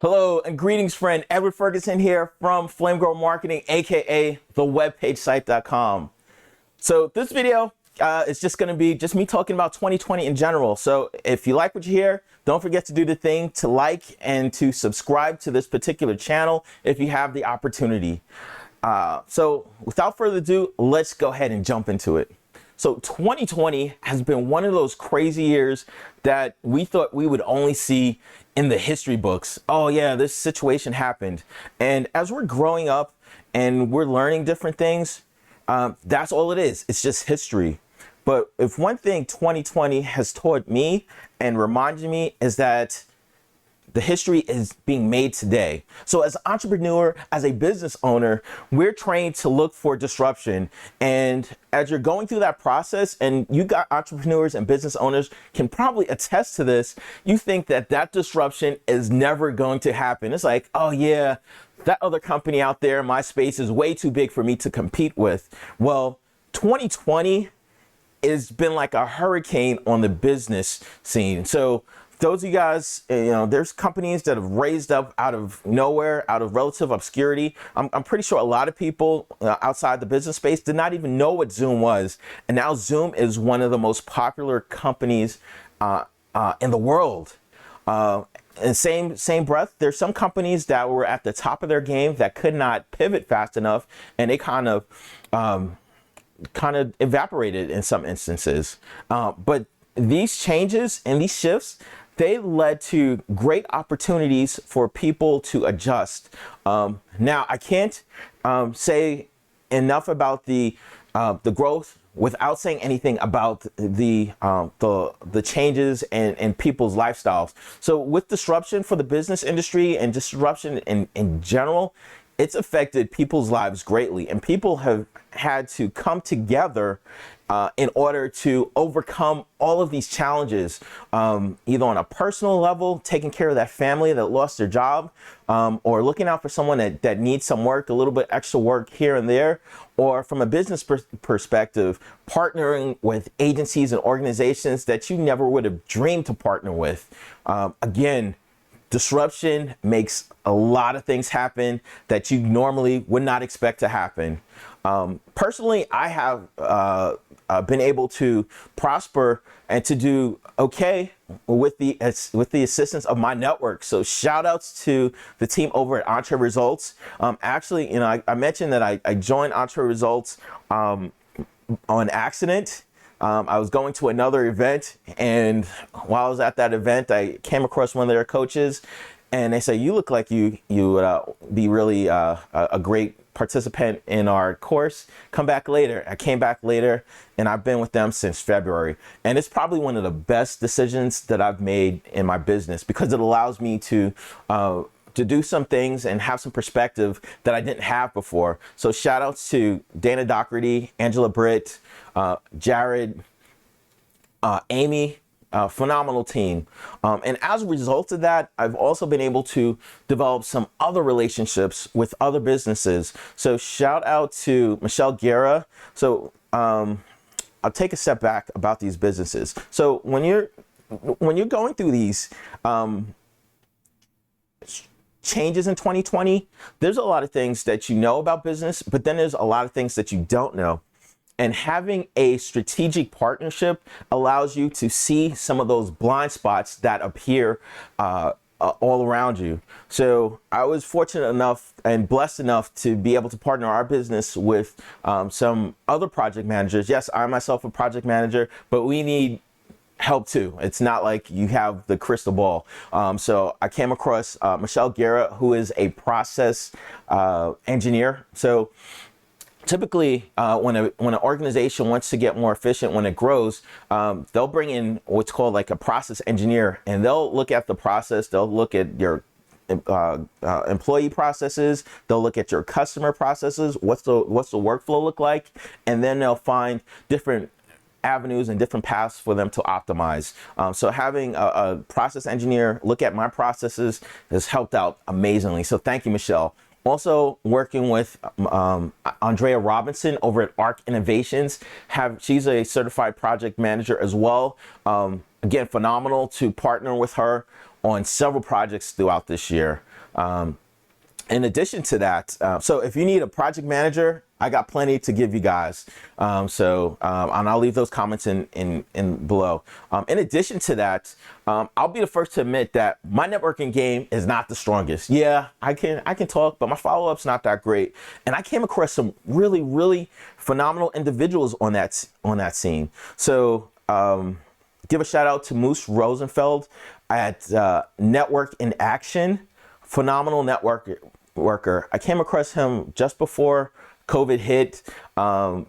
Hello and greetings, friend. Edward Ferguson here from Flame Grow Marketing, aka thewebpagesite.com. So this video is just going to be just me talking about 2020 in general. So if you like what you hear, don't forget to do the thing to like and to subscribe to this particular channel if you have the opportunity. So without further ado, let's go ahead and jump into it. So 2020 has been one of those crazy years that we thought we would only see in the history books. Oh yeah, this situation happened. And as we're growing up and we're learning different things, that's all it is. It's just history. But if one thing 2020 has taught me and reminded me is that the history is being made today. So as an entrepreneur, as a business owner, we're trained to look for disruption. And as you're going through that process, and you got entrepreneurs and business owners can probably attest to this, you think that that disruption is never going to happen. It's like, oh yeah, that other company out there, my space is way too big for me to compete with. Well, 2020 has been like a hurricane on the business scene. So those of you guys, there's companies that have raised up out of nowhere, out of relative obscurity. I'm pretty sure a lot of people outside the business space did not even know what Zoom was. And now Zoom is one of the most popular companies in the world. And same breath, there's some companies that were at the top of their game that could not pivot fast enough, and they kind of evaporated in some instances. But these changes and these shifts, they led to great opportunities for people to adjust. Now, I can't say enough about the growth without saying anything about the changes and people's lifestyles. So with disruption for the business industry and disruption in general, it's affected people's lives greatly, and people have had to come together in order to overcome all of these challenges, either on a personal level, taking care of that family that lost their job, or looking out for someone that needs some work, a little bit extra work here and there, or from a business perspective, partnering with agencies and organizations that you never would have dreamed to partner with. Again, disruption makes a lot of things happen that you normally would not expect to happen. Personally, I have been able to prosper and to do okay with the assistance of my network. So shout outs to the team over at EntreResults. Actually, I mentioned that I joined EntreResults on accident. I was going to another event, and while I was at that event, I came across one of their coaches, and they said, "You look like you would be really a great participant in our course. Come back later." I came back later, and I've been with them since February, and it's probably one of the best decisions that I've made in my business because it allows me to do some things and have some perspective that I didn't have before. So shout outs to Dana Doherty, Angela Britt, Jared, Amy, phenomenal team. And as a result of that, I've also been able to develop some other relationships with other businesses. So shout out to Michelle Guerra. So I'll take a step back about these businesses. So when you're going through these changes in 2020, there's a lot of things that you know about business, but then there's a lot of things that you don't know. And having a strategic partnership allows you to see some of those blind spots that appear all around you. So I was fortunate enough and blessed enough to be able to partner our business with some other project managers. Yes, I myself a project manager, but we need help too. It's not like you have the crystal ball. So I came across Michelle Guerra, who is a process engineer. So typically, when an organization wants to get more efficient, when it grows, they'll bring in what's called like a process engineer, and they'll look at the process. They'll look at your employee processes. They'll look at your customer processes. What's the workflow look like, and then they'll find different avenues and different paths for them to optimize. So having a process engineer look at my processes has helped out amazingly. So thank you, Michelle. Also working with Andrea Robinson over at ARC Innovations. She's a certified project manager as well. Again, phenomenal to partner with her on several projects throughout this year. In addition to that, so if you need a project manager, I got plenty to give you guys. And I'll leave those comments in below. In addition to that, I'll be the first to admit that my networking game is not the strongest. Yeah, I can talk, but my follow-up's not that great. And I came across some really, really phenomenal individuals on that scene. So give a shout out to Moose Rosenfeld at Network in Action. Phenomenal worker. I came across him just before COVID hit, and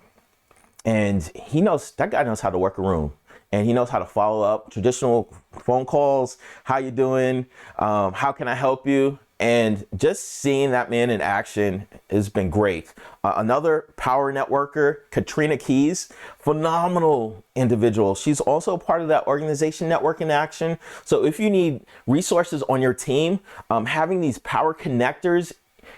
that guy knows how to work a room, and he knows how to follow up traditional phone calls. How you doing? How can I help you? And just seeing that man in action has been great. Another power networker, Katrina Keys, phenomenal individual. She's also part of that organization, Network in Action. So if you need resources on your team, having these power connectors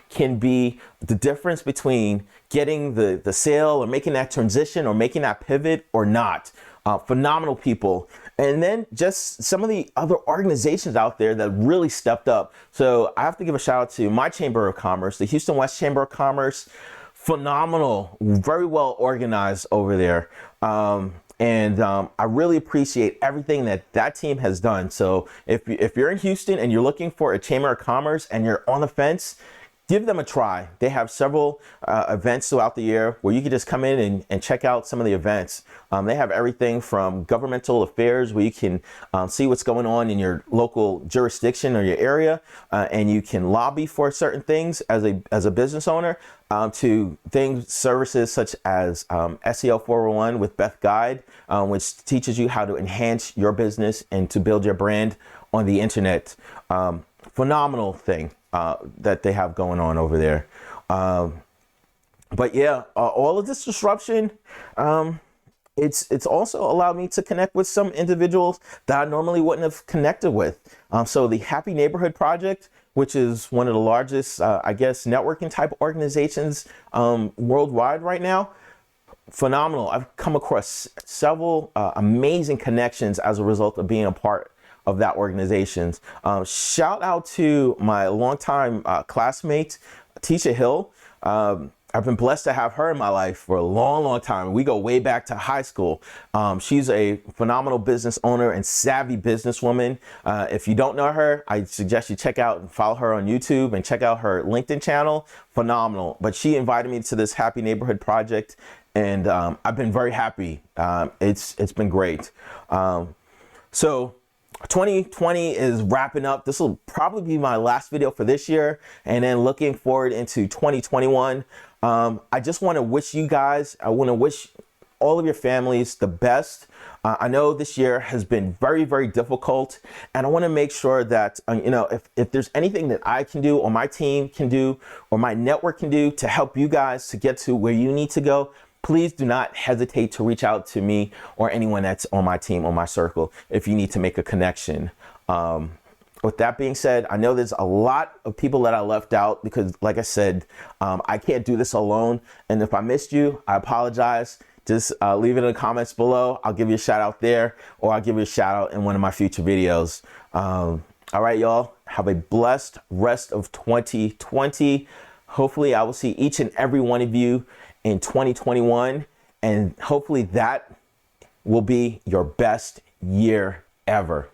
can be the difference between getting the sale or making that transition or making that pivot or not. Phenomenal people. And then just some of the other organizations out there that really stepped up. So I have to give a shout out to my Chamber of Commerce, the Houston West Chamber of Commerce. Phenomenal, very well organized over there. I really appreciate everything that team has done. So if you're in Houston and you're looking for a Chamber of Commerce and you're on the fence, give them a try. They have several events throughout the year where you can just come in and check out some of the events. They have everything from governmental affairs where you can see what's going on in your local jurisdiction or your area, and you can lobby for certain things as a business owner, to services such as SEO 401 with Beth Guide, which teaches you how to enhance your business and to build your brand on the internet. Phenomenal thing that they have going on over there. But yeah, all of this disruption, it's also allowed me to connect with some individuals that I normally wouldn't have connected with. So the Happy Neighborhood Project, which is one of the largest, networking type organizations worldwide right now. Phenomenal. I've come across several amazing connections as a result of being a part of that organization. Shout out to my longtime classmate, Tisha Hill. I've been blessed to have her in my life for a long, long time. We go way back to high school. She's a phenomenal business owner and savvy businesswoman. If you don't know her, I suggest you check out and follow her on YouTube and check out her LinkedIn channel. Phenomenal. But she invited me to this Happy Neighborhood Project, and I've been very happy. It's been great. So 2020 is wrapping up. This will probably be my last video for this year, and then looking forward into 2021. I just want to wish you guys, I want to wish all of your families the best. I know this year has been very, very difficult, and I want to make sure that, if there's anything that I can do or my team can do or my network can do to help you guys to get to where you need to go, please do not hesitate to reach out to me or anyone that's on my team or my circle if you need to make a connection. With that being said, I know there's a lot of people that I left out because, like I said, I can't do this alone. And if I missed you, I apologize. Just leave it in the comments below. I'll give you a shout out there, or I'll give you a shout out in one of my future videos. All right, y'all, have a blessed rest of 2020. Hopefully I will see each and every one of you in 2021, and hopefully that will be your best year ever.